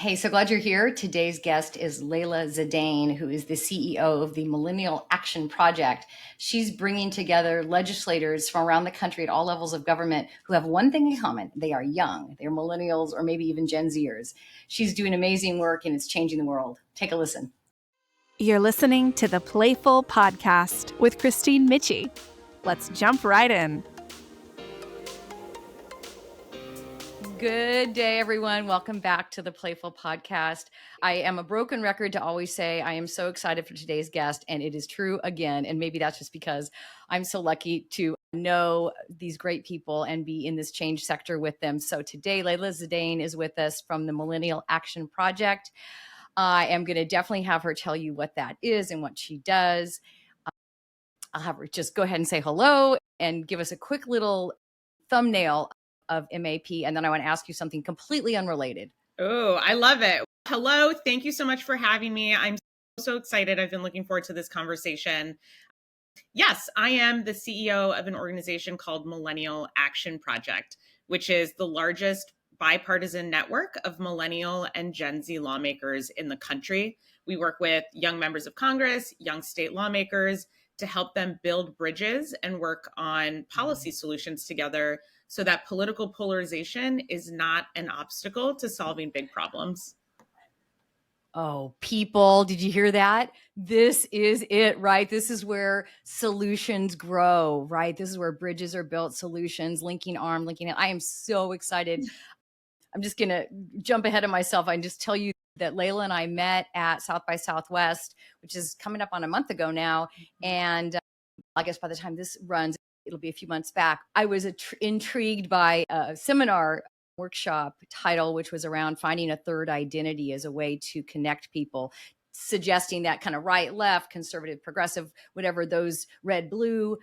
Hey, so glad you're here. Today's guest is Layla Zaidane, who is the CEO of the Millennial Action Project. She's bringing together legislators from around the country at all levels of government who have one thing in common. They are young. They're millennials or maybe even Gen Zers. She's doing amazing work and it's changing the world. Take a listen. You're listening to the Playful Podcast with Christine Michie. Let's jump right in. Good day, everyone. Welcome back to the Playful Podcast. I am a broken record to always say I am so excited for today's guest, and it is true again. And maybe that's just because I'm so lucky to know these great people and be in this change sector with them. So today, Layla Zaidane is with us from the Millennial Action Project. I am going to definitely have her tell you what that is and what she does. I'll have her just go ahead and say hello and give us a quick little thumbnail of MAP, and then I want to ask you something completely unrelated. Oh, I love it. Hello. Thank you so much for having me. I'm so excited. I've been looking forward to this conversation. Yes, I am the CEO of an organization called Millennial Action Project, which is the largest bipartisan network of Millennial and Gen Z lawmakers in the country. We work with young members of Congress, young state lawmakers to help them build bridges and work on policy solutions together so that political polarization is not an obstacle to solving big problems. Oh, people, did you hear that? This is it, right? This is where solutions grow, right? This is where bridges are built, solutions, linking arm, linking hand. I am so excited. I'm just going to jump ahead of myself and just tell you that Layla and I met at South by Southwest, which is coming up on a month ago now. And I guess by the time this runs, it'll be a few months back. I was intrigued by a seminar workshop title, which was around finding a third identity as a way to connect people, suggesting that kind of right, left, conservative, progressive, whatever those red, blue,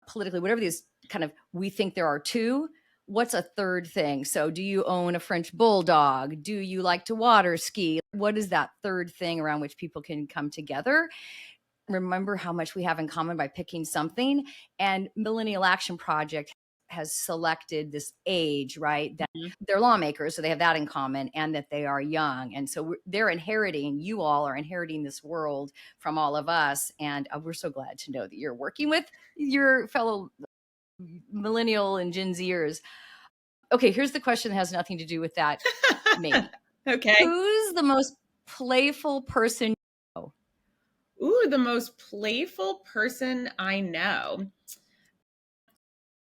politically, whatever these kind of, we think there are two. What's a third thing? So do you own a French bulldog? Do you like to water ski? What is that third thing around which people can come together? Remember how much we have in common by picking something. And Millennial Action Project has selected this age, right? That they're lawmakers, so they have that in common, and that they are young. And so they're inheriting, you all are inheriting this world from all of us. And we're so glad to know that you're working with your fellow millennial and Gen Zers. Okay, here's the question that has nothing to do with that, maybe. Okay. Who's the most playful person you know? Ooh, the most playful person I know.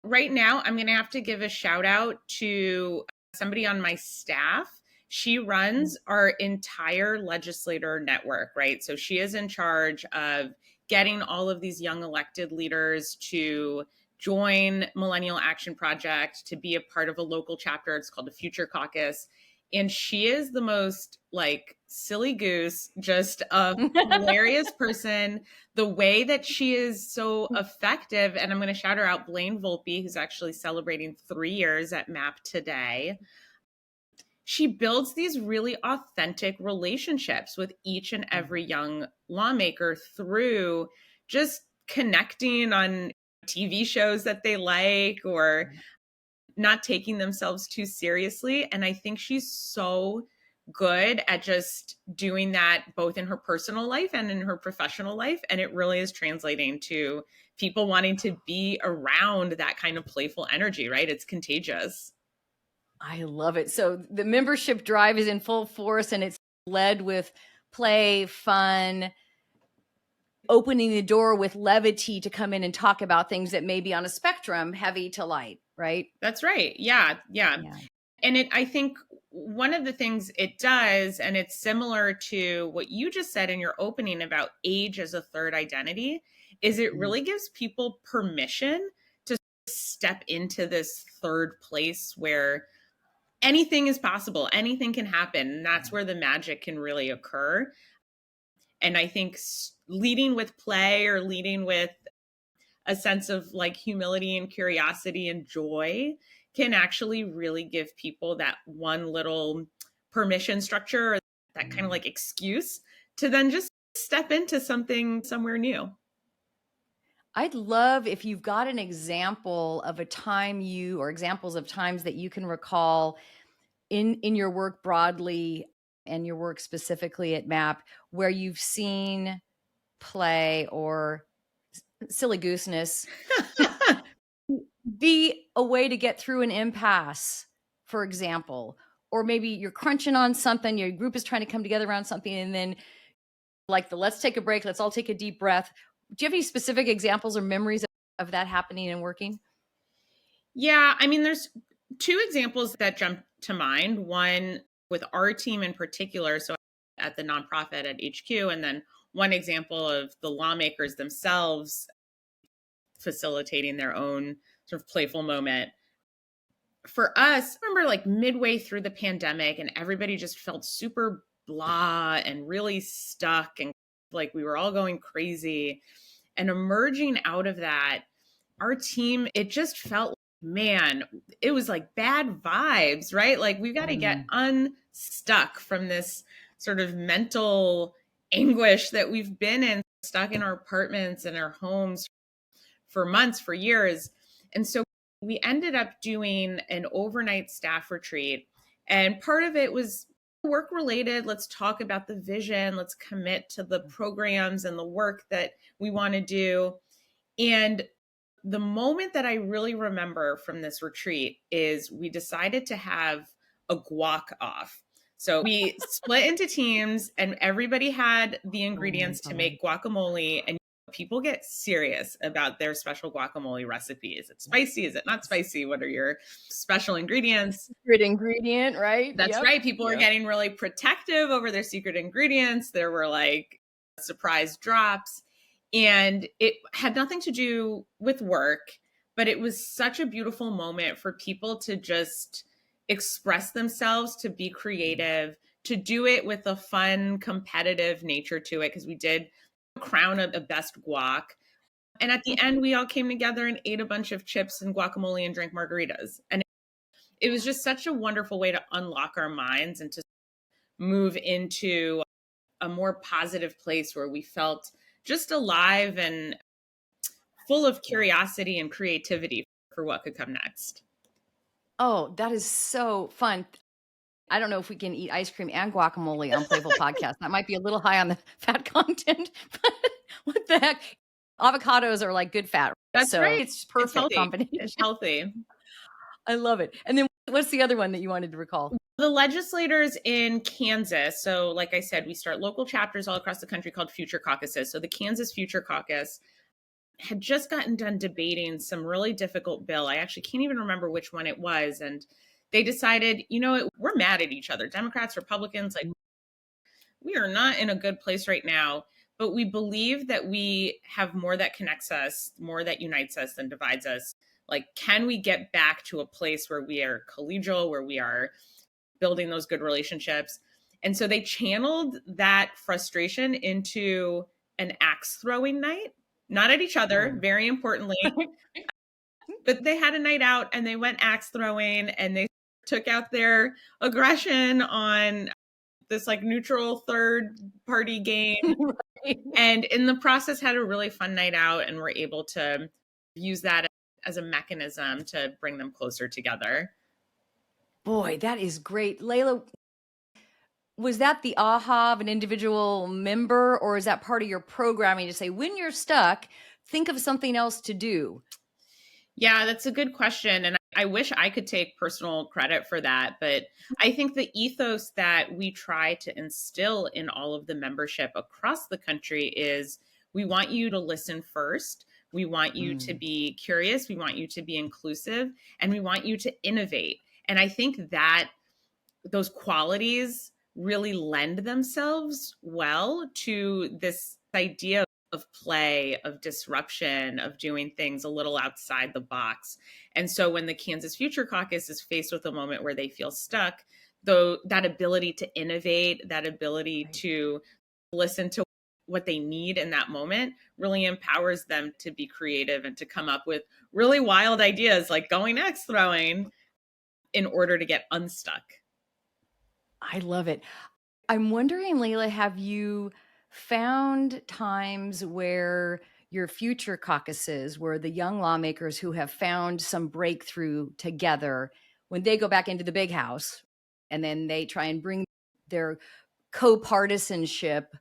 Right now, I'm going to have to give a shout out to somebody on my staff. She runs our entire legislator network, right? So she is in charge of getting all of these young elected leaders to join Millennial Action Project, to be a part of a local chapter. It's called the Future Caucus. And she is the most silly goose, just a hilarious person. The way that she is so effective, and I'm going to shout her out, Blaine Volpe, who's actually celebrating 3 years at MAP today. She builds these really authentic relationships with each and every young lawmaker through just connecting on TV shows that they like, or not taking themselves too seriously. And I think she's so good at just doing that both in her personal life and in her professional life. And it really is translating to people wanting to be around that kind of playful energy, right? It's contagious. I love it. So the membership drive is in full force, and it's led with play, fun, opening the door with levity to come in and talk about things that may be on a spectrum, heavy to light, right? That's right. Yeah. And I think one of the things it does, and it's similar to what you just said in your opening about age as a third identity, is it really gives people permission to step into this third place where anything is possible, anything can happen. And that's where the magic can really occur. And I think leading with play, or leading with a sense of humility and curiosity and joy, can actually really give people that one little permission structure, or that kind of excuse to then just step into something somewhere new. I'd love if you've got an example of a time or examples of times that you can recall in your work broadly, and your work specifically at MAP where you've seen play or silly gooseness be a way to get through an impasse, for example? Or maybe you're crunching on something, your group is trying to come together around something, and then like let's take a break, let's all take a deep breath. Do you have any specific examples or memories of that happening and working? Yeah, I mean, there's two examples that jump to mind. One with our team in particular, so at the nonprofit at HQ, and then one example of the lawmakers themselves facilitating their own sort of playful moment. For us, I remember like midway through the pandemic, and everybody just felt super blah and really stuck, and like we were all going crazy. And emerging out of that, our team, it just felt, man, it was like bad vibes, right? Like we've got to get unstuck from this sort of mental anguish that we've been in, stuck in our apartments and our homes for months, for years. And so we ended up doing an overnight staff retreat. And part of it was work related. Let's talk about the vision. Let's commit to the programs and the work that we want to do. And the moment that I really remember from this retreat is we decided to have a guac off. So we split into teams and everybody had the ingredients to make guacamole, and people get serious about their special guacamole recipe. Is it spicy? Is it not spicy? What are your special ingredients? Secret ingredient, right? That's right. People are getting really protective over their secret ingredients. There were like surprise drops. And it had nothing to do with work, but it was such a beautiful moment for people to just express themselves, to be creative, to do it with a fun, competitive nature to it, because we did crown a best guac. And at the end, we all came together and ate a bunch of chips and guacamole and drank margaritas. And it was just such a wonderful way to unlock our minds and to move into a more positive place where we felt just alive and full of curiosity and creativity for what could come next. Oh, that is so fun. I don't know if we can eat ice cream and guacamole on Playful Podcast. That might be a little high on the fat content, but what the heck? Avocados are like good fat. That's so right. It's perfect combination. It's healthy. I love it. And then what's the other one that you wanted to recall? The legislators in Kansas. So like I said, we start local chapters all across the country called Future Caucuses. So the Kansas Future Caucus had just gotten done debating some really difficult bill. I actually can't even remember which one it was. And they decided, we're mad at each other. Democrats, Republicans, like we are not in a good place right now. But we believe that we have more that connects us, more that unites us than divides us. Like, can we get back to a place where we are collegial, where we are building those good relationships? And so they channeled that frustration into an axe throwing night, not at each other, very importantly, but they had a night out and they went axe throwing and they took out their aggression on this like neutral third party game. And in the process had a really fun night out and were able to use that as a mechanism to bring them closer together. Boy, that is great. Layla, was that the aha of an individual member, or is that part of your programming to say, when you're stuck, think of something else to do? Yeah, that's a good question. And I wish I could take personal credit for that. But I think the ethos that we try to instill in all of the membership across the country is we want you to listen first. We want you to be curious. We want you to be inclusive, and we want you to innovate. And I think that those qualities really lend themselves well to this idea of play, of disruption, of doing things a little outside the box. And so when the Kansas Future Caucus is faced with a moment where they feel stuck, though, that ability to innovate, that ability to listen to what they need in that moment really empowers them to be creative and to come up with really wild ideas like going axe throwing in order to get unstuck. I love it. I'm wondering, Layla, have you found times where your future caucuses, where the young lawmakers who have found some breakthrough together, when they go back into the big house and then they try and bring their co-partisanship,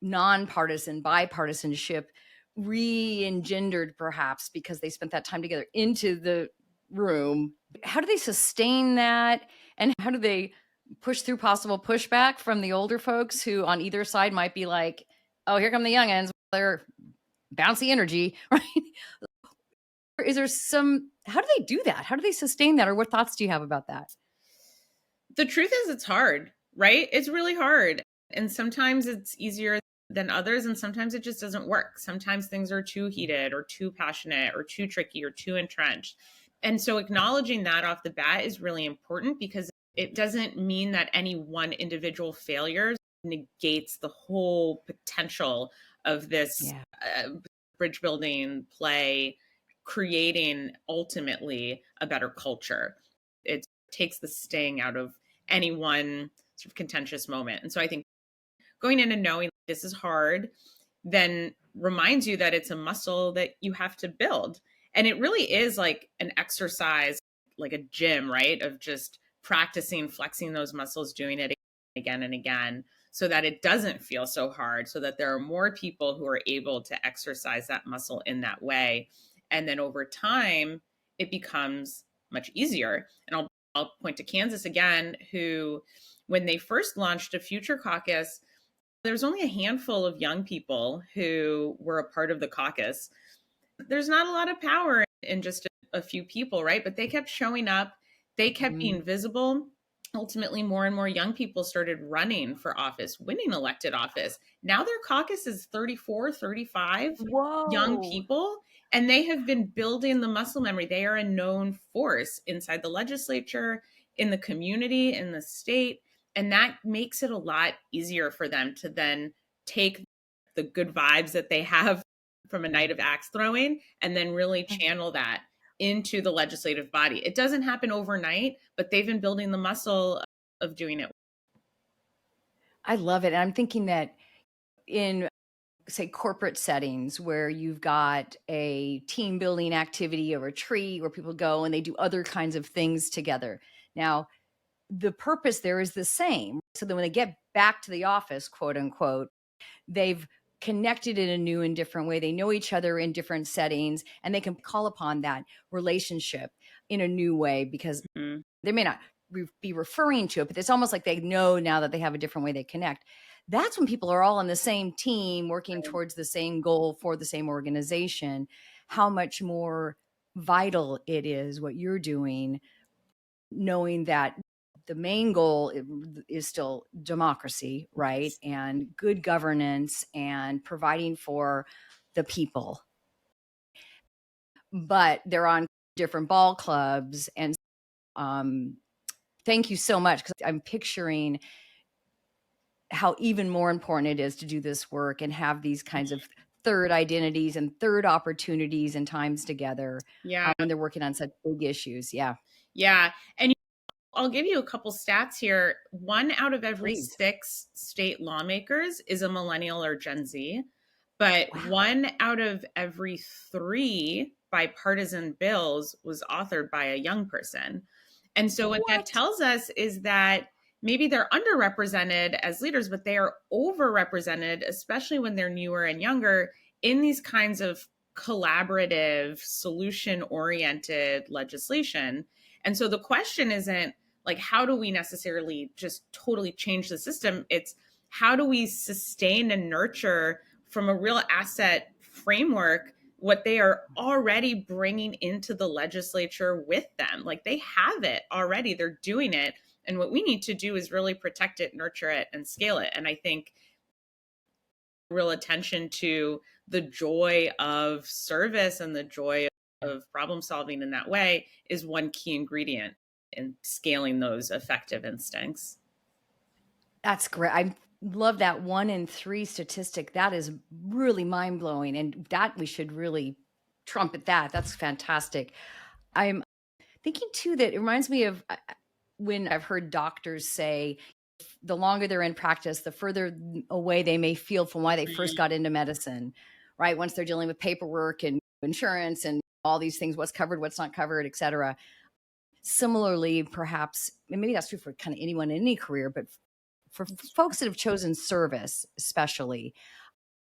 nonpartisan, bipartisanship re-engendered perhaps because they spent that time together into the room. How do they sustain that? And how do they push through possible pushback from the older folks who on either side might be like, oh, here come the youngins, they're bouncy energy, right? Is there how do they do that? How do they sustain that? Or what thoughts do you have about that? The truth is it's hard, right? It's really hard. And sometimes it's easier than others. And sometimes it just doesn't work. Sometimes things are too heated or too passionate or too tricky or too entrenched. And so acknowledging that off the bat is really important because it doesn't mean that any one individual failure negates the whole potential of this bridge building play, creating ultimately a better culture. It takes the sting out of any one sort of contentious moment. And so I think going in and knowing this is hard then reminds you that it's a muscle that you have to build. And it really is like an exercise, like a gym, right? Of just practicing, flexing those muscles, doing it again and again so that it doesn't feel so hard, so that there are more people who are able to exercise that muscle in that way. And then over time, it becomes much easier. And I'll point to Kansas again, who, when they first launched a Future Caucus, there was only a handful of young people who were a part of the caucus. There's not a lot of power in just a few people, right? But they kept showing up. They kept being visible. Ultimately, more and more young people started running for office, winning elected office. Now their caucus is 34, 35 young people, and they have been building the muscle memory. They are a known force inside the legislature, in the community, in the state. And that makes it a lot easier for them to then take the good vibes that they have from a night of axe throwing and then really channel that into the legislative body. It doesn't happen overnight, but they've been building the muscle of doing it. I love it. And I'm thinking that in, say, corporate settings where you've got a team building activity or a retreat where people go and they do other kinds of things together. Now, the purpose there is the same. So then when they get back to the office, quote unquote, they've connected in a new and different way. They know each other in different settings and they can call upon that relationship in a new way because they may not be referring to it, but it's almost like they know now that they have a different way they connect. That's when people are all on the same team working towards the same goal for the same organization, how much more vital it is what you're doing, knowing that the main goal is still democracy, right? And good governance and providing for the people. But they're on different ball clubs. And thank you so much, because I'm picturing how even more important it is to do this work and have these kinds of third identities and third opportunities and times together when they're working on such big issues. Yeah. And I'll give you a couple stats here. 1 out of every 6 state lawmakers is a millennial or Gen Z, but 1 out of every 3 bipartisan bills was authored by a young person. And so what that tells us is that maybe they're underrepresented as leaders, but they are overrepresented, especially when they're newer and younger, in these kinds of collaborative, solution-oriented legislation. And so the question isn't like, how do we necessarily just totally change the system? It's how do we sustain and nurture from a real asset framework what they are already bringing into the legislature with them. Like they have it already, they're doing it. And what we need to do is really protect it, nurture it, and scale it. And I think real attention to the joy of service and the joy of problem solving in that way is one key ingredient in scaling those effective instincts. That's great. I love that 1 in 3 statistic. That is really mind blowing. And that we should really trumpet that. That's fantastic. I'm thinking too that it reminds me of when I've heard doctors say the longer they're in practice, the further away they may feel from why they first got into medicine, right? Once they're dealing with paperwork and insurance and all these things, what's covered, what's not covered, et cetera. Similarly, perhaps, and maybe that's true for kind of anyone in any career, but for folks that have chosen service, especially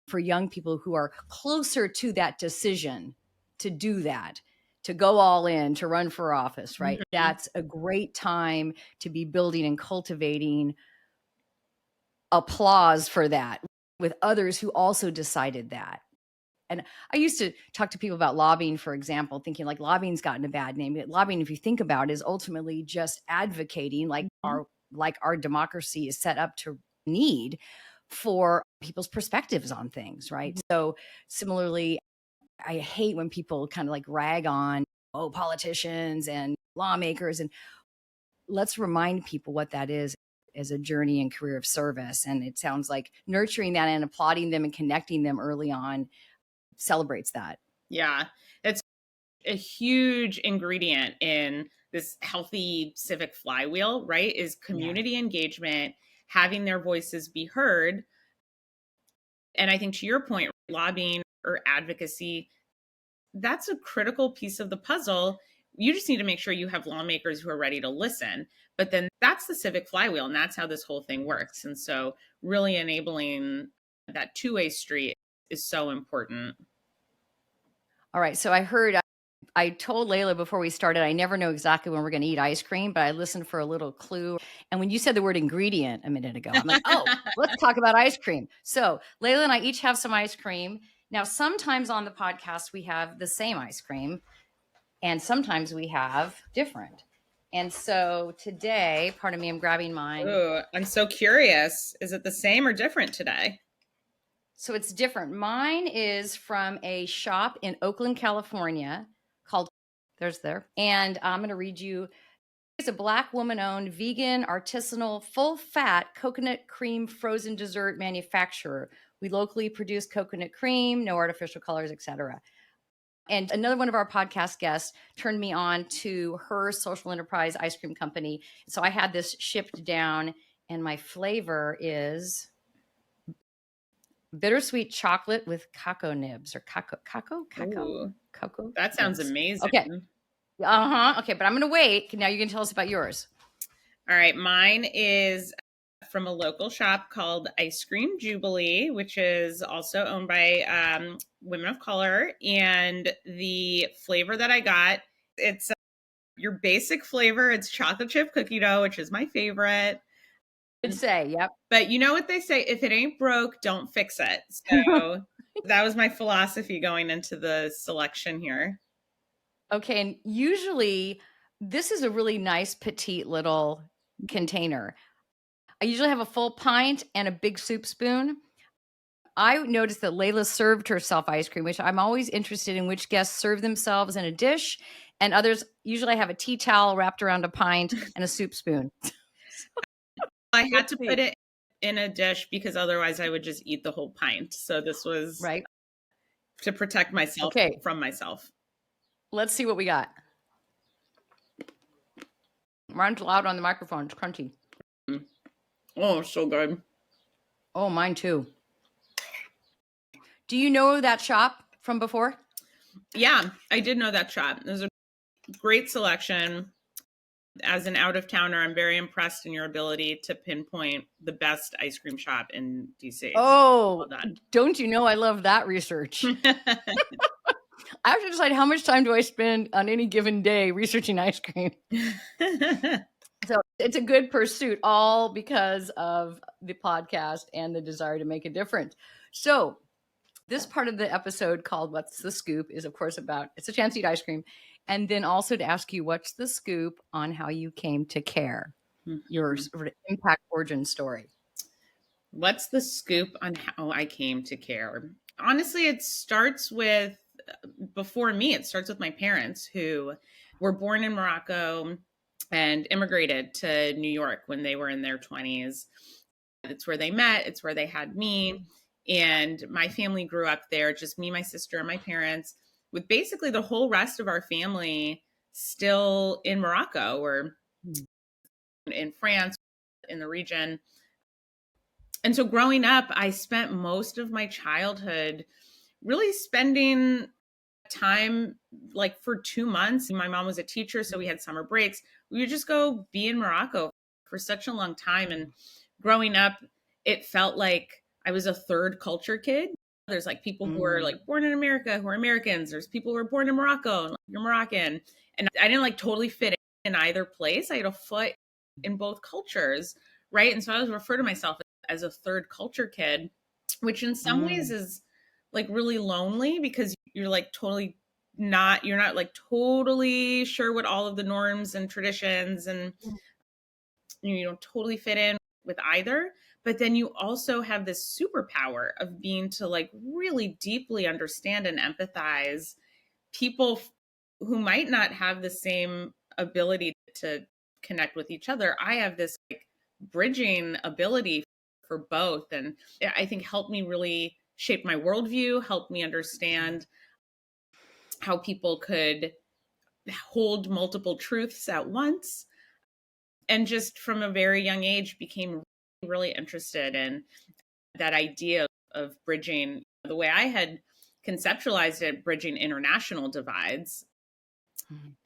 for young people who are closer to that decision to do that, to go all in, to run for office, right? Mhm. That's a great time to be building and cultivating applause for that with others who also decided that. And I used to talk to people about lobbying, for example, thinking like lobbying's gotten a bad name. Lobbying, if you think about it, is ultimately just advocating like our democracy is set up to need for people's perspectives on things, right? So similarly, I hate when people kind of like rag on, oh, politicians and lawmakers. And let's remind people what that is as a journey and career of service. And it sounds like nurturing that and applauding them and connecting them early on celebrates that. Yeah, it's a huge ingredient in this healthy civic flywheel, right? Is community engagement, having their voices be heard. And I think to your point, lobbying or advocacy, that's a critical piece of the puzzle. You just need to make sure you have lawmakers who are ready to listen. But then that's the civic flywheel, and that's how this whole thing works. And so, really enabling that two-way street is so important. All right. So I told Layla before we started, I never know exactly when we're going to eat ice cream, but I listened for a little clue. And when you said the word ingredient a minute ago, I'm like, oh, let's talk about ice cream. So Layla and I each have some ice cream. Now, sometimes on the podcast, we have the same ice cream, and sometimes we have different. And so today, pardon me, I'm grabbing mine. Ooh, I'm so curious. Is it the same or different today? So it's different. Mine is from a shop in Oakland, California called there. And I'm going to read you. It's a Black woman-owned, vegan, artisanal, full-fat coconut cream frozen dessert manufacturer. We locally produce coconut cream, no artificial colors, etc. And another one of our podcast guests turned me on to her social enterprise ice cream company. So I had this shipped down, and my flavor is bittersweet chocolate with cocoa nibs or cocoa. That sounds nibs. amazing. Okay. Okay, but I'm going to wait. Now you can tell us about yours. All right. Mine is from a local shop called Ice Cream Jubilee, which is also owned by women of color. And the flavor that I got, it's your basic flavor. It's chocolate chip cookie dough, which is my favorite. Good say, yep. But you know what they say, if it ain't broke, don't fix it. So that was my philosophy going into the selection here. Okay, and usually this is a really nice petite little container. I usually have a full pint and a big soup spoon. I noticed that Layla served herself ice cream, which I'm always interested in which guests serve themselves in a dish, and others usually have a tea towel wrapped around a pint and a soup spoon. I had to put it in a dish because otherwise I would just eat the whole pint. So this was right to protect myself from myself. Let's see what we got. Mine's loud on the microphone. It's crunchy. Oh, so good. Oh, mine too. Do you know that shop from before? Yeah, I did know that shop. It was a great selection. As an out-of-towner, I'm very impressed in your ability to pinpoint the best ice cream shop in DC. Oh, well, don't you know I love that research? I have to decide how much time do I spend on any given day researching ice cream. So it's a good pursuit, all because of the podcast and the desire to make a difference. So this part of the episode called What's the Scoop is, of course, about it's a chance to eat ice cream. And then also to ask you, what's the scoop on how you came to care? Your sort of impact origin story. What's the scoop on how I came to care? Honestly, it starts with, before me, it starts with my parents who were born in Morocco and immigrated to New York when they were in their 20s. It's where they met. It's where they had me. And my family grew up there, just me, my sister, and my parents, with basically the whole rest of our family still in Morocco or in France, in the region. And so growing up, I spent most of my childhood really spending time like for 2 months. My mom was a teacher, so we had summer breaks. We would just go be in Morocco for such a long time. And growing up, it felt like I was a third culture kid. There's like people who are like born in America who are Americans. There's people who are born in Morocco and like, you're Moroccan. And I didn't like totally fit in either place. I had a foot in both cultures, right? And so I was refer to myself as a third culture kid, which in some ways is like really lonely because you're like totally not, you're not like totally sure what all of the norms and traditions and you don't totally fit in with either. But then you also have this superpower of being to like really deeply understand and empathize people who might not have the same ability to connect with each other. I have this like bridging ability for both. And I think helped me really shape my worldview, helped me understand how people could hold multiple truths at once. And just from a very young age became really interested in that idea of bridging the way I had conceptualized it, bridging international divides.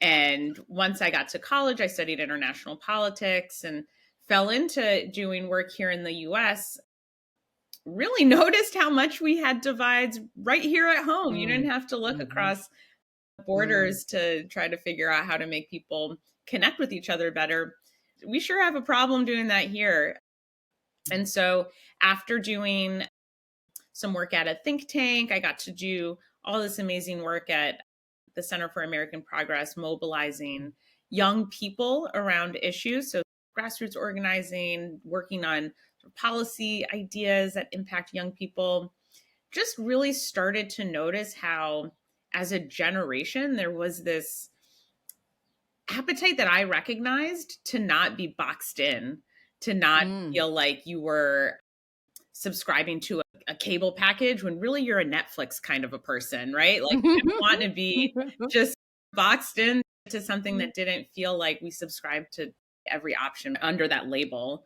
And once I got to college, I studied international politics and fell into doing work here in the US. Really noticed how much we had divides right here at home. You didn't have to look across borders to try to figure out how to make people connect with each other better. We sure have a problem doing that here. And so after doing some work at a think tank, I got to do all this amazing work at the Center for American Progress, mobilizing young people around issues. So grassroots organizing, working on policy ideas that impact young people. Just really started to notice how, as a generation, there was this appetite that I recognized to not be boxed in, to not feel like you were subscribing to a cable package when really you're a Netflix kind of a person, right? Like you didn't want to be just boxed in to something that didn't feel like we subscribed to every option under that label.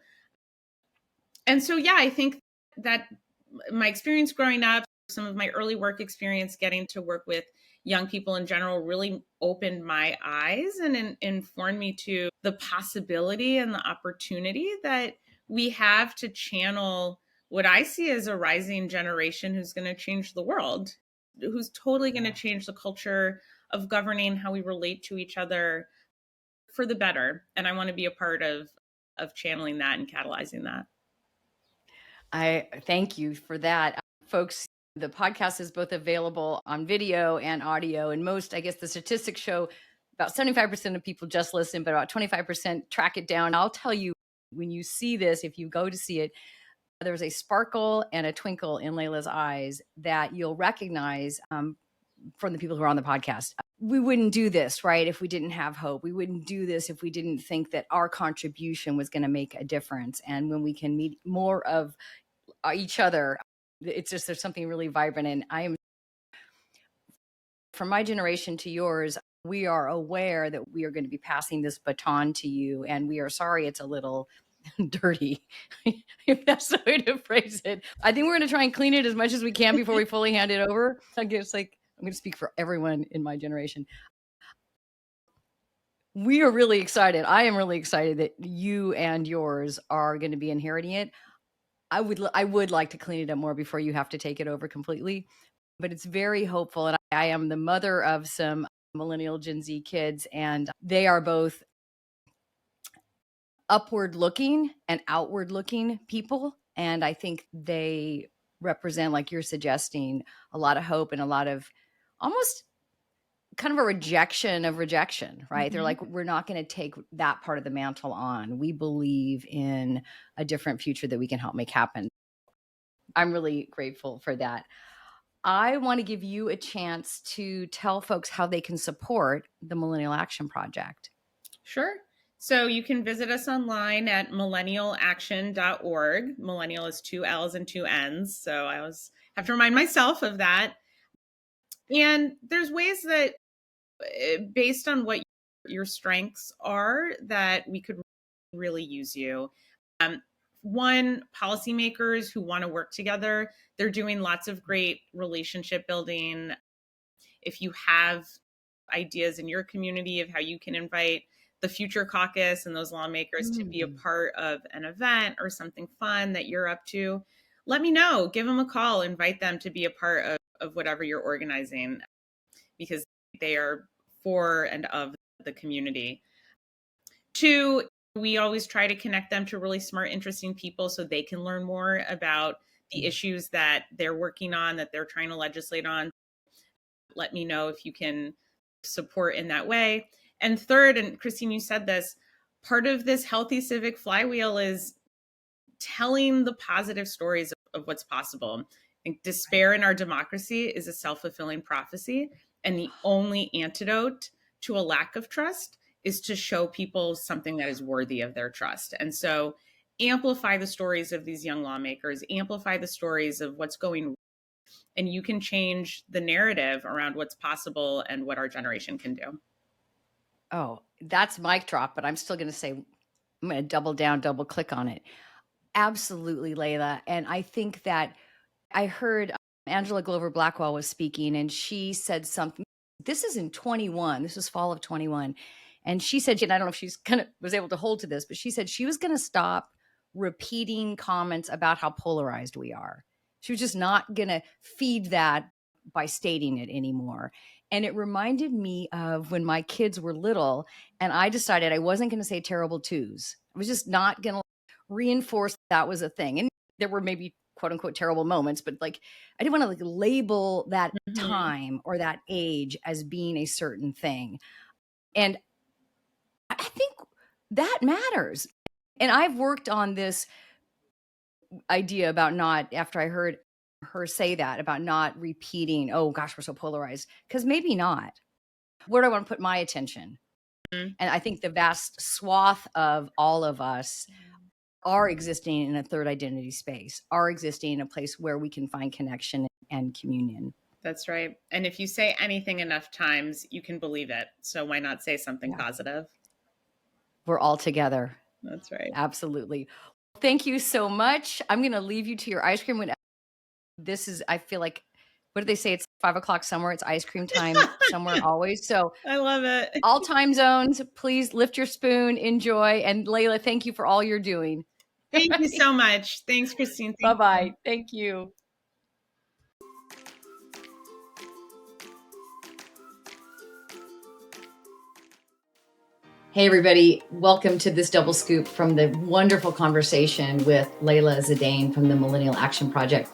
And so, yeah, I think that my experience growing up, some of my early work experience getting to work with young people in general really opened my eyes and informed me to the possibility and the opportunity that we have to channel what I see as a rising generation who's going to change the world, who's totally going to change the culture of governing, how we relate to each other for the better. And I want to be a part of channeling that and catalyzing that. I thank you for that. Folks, the podcast is both available on video and audio. And most, I guess the statistics show about 75% of people just listen, but about 25% track it down. I'll tell you, when you see this, if you go to see it, there's a sparkle and a twinkle in Layla's eyes that you'll recognize from the people who are on the podcast. We wouldn't do this, right, if we didn't have hope. We wouldn't do this if we didn't think that our contribution was going to make a difference. And when we can meet more of each other, it's just, there's something really vibrant. And I am, from my generation to yours, we are aware that we are going to be passing this baton to you. And we are sorry it's a little dirty, if that's the way to phrase it. I think we're going to try and clean it as much as we can before we fully hand it over. I guess, like, I'm going to speak for everyone in my generation. We are really excited. I am really excited that you and yours are going to be inheriting it. I would like to clean it up more before you have to take it over completely, but it's very hopeful. And I am the mother of some Millennial Gen Z kids, and they are both upward looking and outward looking people. And I think they represent, like you're suggesting, a lot of hope and a lot of almost kind of a rejection of rejection, right? They're like, we're not going to take that part of the mantle on. We believe in a different future that we can help make happen. I'm really grateful for that. I want to give you a chance to tell folks how they can support the Millennial Action Project. Sure. So you can visit us online at millennialaction.org. Millennial is 2 L's and 2 N's. So I always have to remind myself of that. And there's ways that, based on what your strengths are, that we could really use you. One, policymakers who want to work together, they're doing lots of great relationship building. If you have ideas in your community of how you can invite the Future Caucus and those lawmakers to be a part of an event or something fun that you're up to, let me know. Give them a call. Invite them to be a part of whatever you're organizing, because they are for and of the community. 2, we always try to connect them to really smart, interesting people so they can learn more about the issues that they're working on, that they're trying to legislate on. Let me know if you can support in that way. And 3rd, and Christine, you said this, part of this healthy civic flywheel is telling the positive stories of what's possible. I think despair in our democracy is a self-fulfilling prophecy. And the only antidote to a lack of trust is to show people something that is worthy of their trust. And so amplify the stories of these young lawmakers, amplify the stories of what's going wrong, and you can change the narrative around what's possible and what our generation can do. Oh, that's mic drop, but I'm still going to say, I'm going to double down, double click on it. Absolutely, Layla. And I think that I heard Angela Glover Blackwell was speaking, and she said something. This is in 21. This was fall of 21. And she said, and I don't know if she's was able to hold to this, but she said she was going to stop repeating comments about how polarized we are. She was just not going to feed that by stating it anymore. And it reminded me of when my kids were little, and I decided I wasn't going to say terrible twos. I was just not going to reinforce that was a thing. And there were maybe quote unquote terrible moments, but like I didn't want to label that time or that age as being a certain thing. And I think that matters. And I've worked on this idea about not, after I heard her say that, about not repeating, oh gosh, we're so polarized, because maybe not. Where do I want to put my attention? And I think the vast swath of all of us are existing in a third identity space, are existing in a place where we can find connection and communion. That's right. And if you say anything enough times, you can believe it. So why not say something positive? We're all together. That's right. Absolutely. Thank you so much. I'm going to leave you to your ice cream. This is, I feel like, what do they say? It's 5 o'clock somewhere. It's ice cream time somewhere always. So I love it. All time zones, please lift your spoon, enjoy. And Layla, thank you for all you're doing. Thank you so much. Thanks, Christine. Bye-bye. Thank you. Hey, everybody. Welcome to this double scoop from the wonderful conversation with Layla Zaidane from the Millennial Action Project.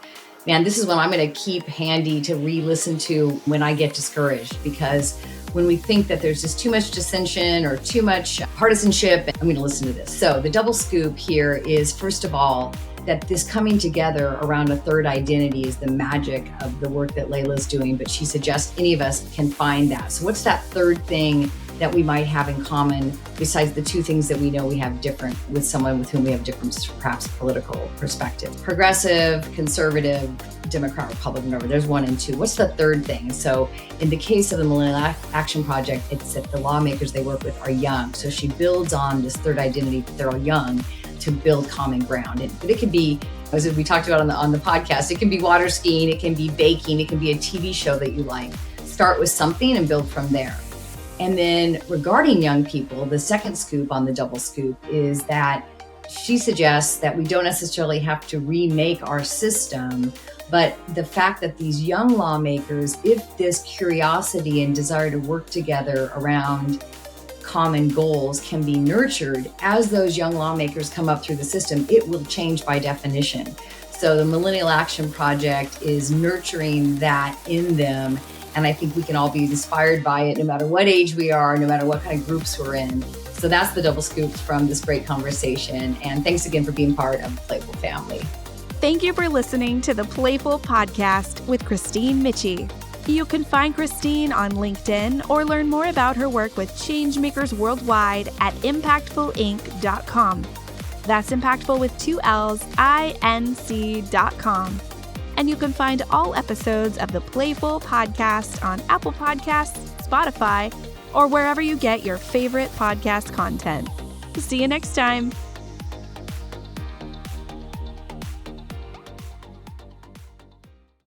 Man, this is one I'm going to keep handy to re-listen to when I get discouraged, because when we think that there's just too much dissension or too much partisanship, I'm going to listen to this. So the double scoop here is, first of all, that this coming together around a third identity is the magic of the work that Layla's doing, but she suggests any of us can find that. So what's that third thing that we might have in common besides the two things that we know we have different with someone with whom we have different, perhaps, political perspectives? Progressive, conservative, Democrat, Republican, whatever. There's 1 and 2. What's the third thing? So in the case of the Millennial Action Project, it's that the lawmakers they work with are young. So she builds on this third identity that they're all young to build common ground. But it can be, as we talked about on the podcast, it can be water skiing, it can be baking, it can be a TV show that you like. Start with something and build from there. And then regarding young people, the second scoop on the double scoop is that she suggests that we don't necessarily have to remake our system, but the fact that these young lawmakers, if this curiosity and desire to work together around common goals can be nurtured, as those young lawmakers come up through the system, it will change by definition. So the Millennial Action Project is nurturing that in them. And I think we can all be inspired by it, no matter what age we are, no matter what kind of groups we're in. So that's the double scoops from this great conversation. And thanks again for being part of the Playful family. Thank you for listening to the Playful Podcast with Christine Michie. You can find Christine on LinkedIn or learn more about her work with changemakers worldwide at impactfulinc.com. That's impactful with 2 L's, INC.com. And you can find all episodes of the Playful Podcast on Apple Podcasts, Spotify, or wherever you get your favorite podcast content. See you next time.